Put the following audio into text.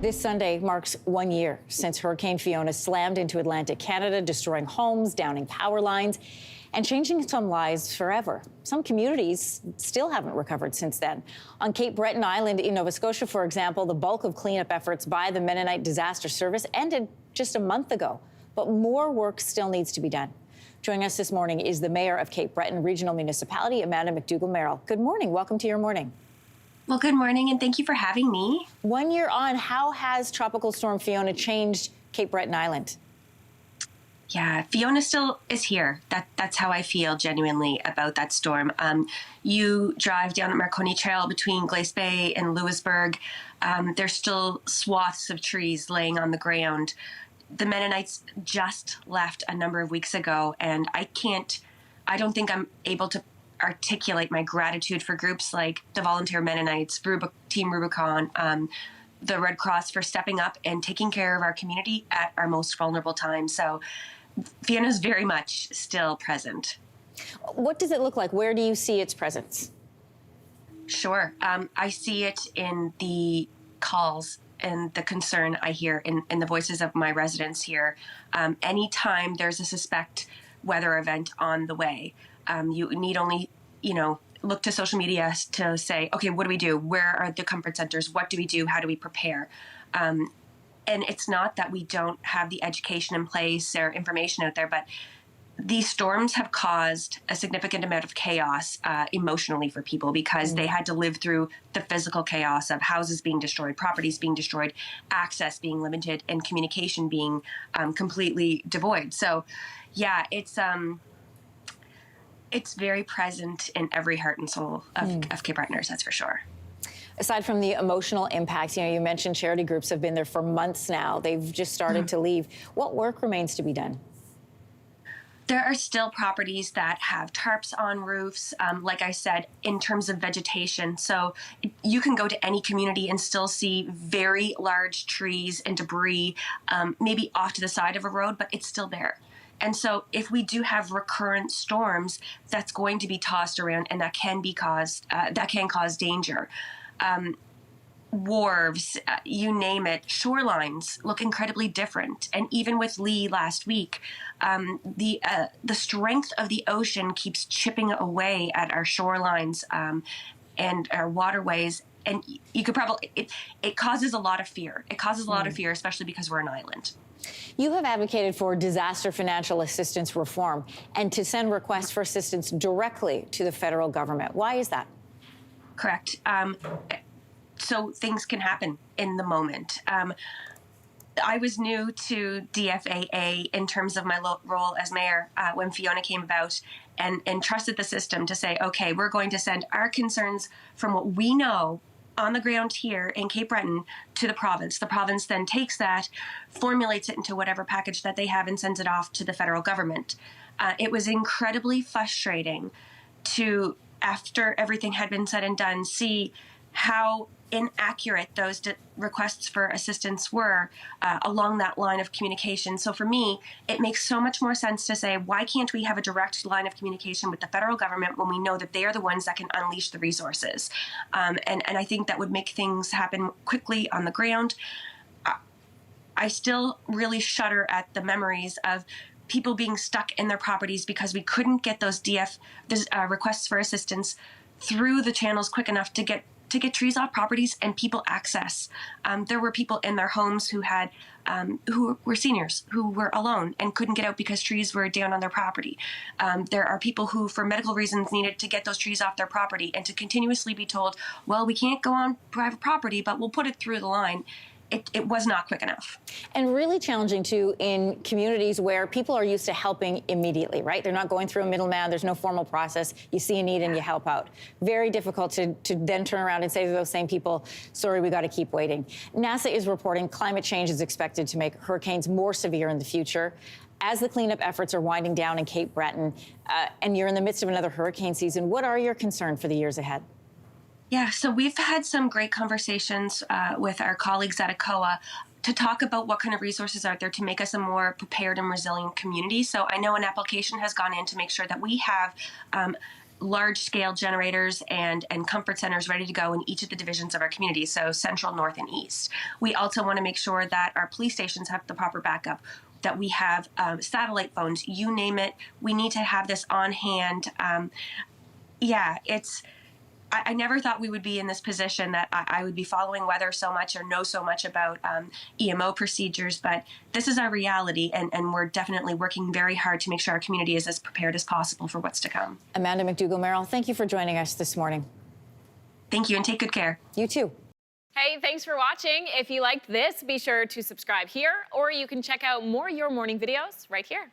This Sunday marks 1 year since Hurricane Fiona slammed into Atlantic Canada, destroying homes, downing power lines, and changing some lives forever. Some communities still haven't recovered since then. On Cape Breton Island in Nova Scotia, for example, the bulk of cleanup efforts by the Mennonite Disaster Service ended just a month ago, but more work still needs to be done. Joining us this morning is the Mayor of Cape Breton Regional Municipality, Amanda McDougall-Merrill. Good morning. Welcome to Your Morning. Well, good morning, and thank you for having me. 1 year on, how has Tropical Storm Fiona changed Cape Breton Island? Yeah, Fiona still is here. That's how I feel genuinely about that storm. You drive down the Marconi Trail between Glace Bay and Louisbourg. There's still swaths of trees laying on the ground. The Mennonites just left a number of weeks ago, and I don't think I'm able to articulate my gratitude for groups like the Volunteer Mennonites, Team Rubicon, the Red Cross for stepping up and taking care of our community at our most vulnerable time. So Fiona's very much still present. What does it look like? Where do you see its presence? Sure. I see it in the calls and the concern I hear in the voices of my residents here. Anytime there's a suspect weather event on the way, you need only, look to social media to say, okay, what do we do? Where are the comfort centers? What do we do? How do we prepare? And it's not that we don't have the education in place or information out there, but these storms have caused a significant amount of chaos emotionally for people because they had to live through the physical chaos of houses being destroyed, properties being destroyed, access being limited, and communication being completely devoid. So, yeah, it's very present in every heart and soul of Cape Bretoners, that's for sure. Aside from the emotional impacts, you mentioned charity groups have been there for months now. They've just started to leave. What work remains to be done? There are still properties that have tarps on roofs, like I said, in terms of vegetation. So you can go to any community and still see very large trees and debris, maybe off to the side of a road, but it's still there. And so if we do have recurrent storms, that's going to be tossed around, and that can cause danger. Wharves, you name it, shorelines look incredibly different. And even with Lee last week, the strength of the ocean keeps chipping away at our shorelines and our waterways. And you could probably, it causes a lot of fear. It causes a lot of fear, especially because we're an island. You have advocated for disaster financial assistance reform and to send requests for assistance directly to the federal government. Why is that? Correct. So things can happen in the moment. I was new to DFAA in terms of my role as mayor when Fiona came about and trusted the system to say, okay, we're going to send our concerns from what we know on the ground here in Cape Breton to the province. The province then takes that, formulates it into whatever package that they have and sends it off to the federal government. It was incredibly frustrating to, after everything had been said and done, see how inaccurate those requests for assistance were along that line of communication. So for me, it makes so much more sense to say, why can't we have a direct line of communication with the federal government when we know that they are the ones that can unleash the resources? And I think that would make things happen quickly on the ground. I still really shudder at the memories of people being stuck in their properties because we couldn't get those requests for assistance through the channels quick enough to get trees off properties and people access. There were people in their homes who were seniors, who were alone and couldn't get out because trees were down on their property. There are people who, for medical reasons, needed to get those trees off their property, and to continuously be told, well, we can't go on private property, but we'll put it through the line. It was not quick enough. And really challenging, too, in communities where people are used to helping immediately, right? They're not going through a middleman. There's no formal process. You see a need and you help out. Very difficult to then turn around and say to those same people, sorry, we got to keep waiting. NASA is reporting climate change is expected to make hurricanes more severe in the future. As the cleanup efforts are winding down in Cape Breton, and you're in the midst of another hurricane season, what are your concerns for the years ahead? Yeah, so we've had some great conversations with our colleagues at ACOA to talk about what kind of resources are there to make us a more prepared and resilient community. So I know an application has gone in to make sure that we have large-scale generators and comfort centers ready to go in each of the divisions of our community, so central, north, and east. We also want to make sure that our police stations have the proper backup, that we have satellite phones, you name it. We need to have this on hand. I never thought we would be in this position that I would be following weather so much or know so much about EMO procedures, but this is our reality, and we're definitely working very hard to make sure our community is as prepared as possible for what's to come. Amanda McDougall-Merrill, thank you for joining us this morning. Thank you, and take good care. You too. Hey, thanks for watching. If you liked this, be sure to subscribe here, or you can check out more Your Morning videos right here.